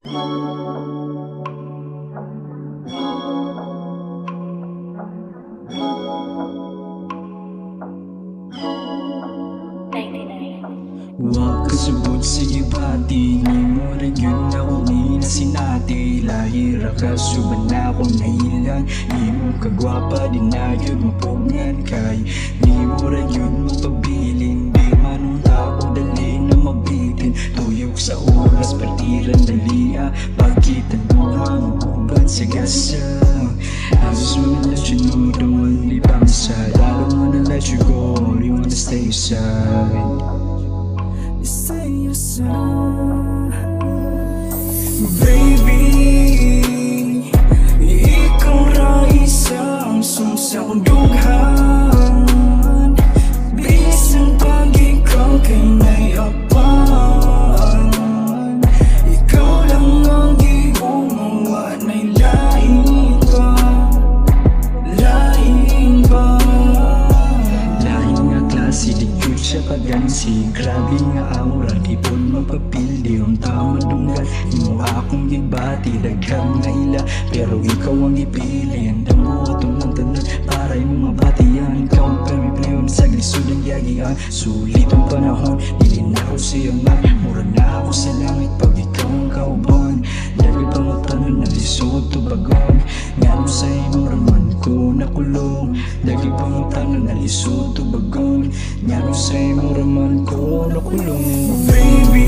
Huwag kasubod sa ibati, ni mo rin yun ako ni na sinati. Lahira ka, suban na ako na ilan. Ni mo kagwapa, di na yun mapugngan kay. Ni mo rin yun mapabilin, di manong tao dali na mabitin. Tuyok sa oras, partiran dalia, pagkita duhang uban sa gasa. I just wanna let you know, don't wanna leave by my side. I don't wanna let you go, only wanna stay aside. Say your song, baby. Ikaw ra isang sunsang dughan, bisan pag ikaw kay nayapan. Ikaw lang ang giungawa, na'y lain pa, lain pa. Lain nga klase, di good siya kagansi. Grabe nga aura, di po mapapildi. Ang tama dunggan, di mo akong gibati. Daghang nga ila, pero ikaw ang ipili. Ang damo itong ng tanan, para mo mabatian. Ikaw ang pamiplayon sa glisod ng yagian. Sulit ang panahon, dili na ako siyang man. Mura na ako sa langit pag ikaw ang kauban. Lagi pang tanan na lisod to bagon. Nga mo sa imo raman ko nakulong. Lagi pang tanan na lisod to bagon. Nga mo sa imo raman ko nakulong. Baby,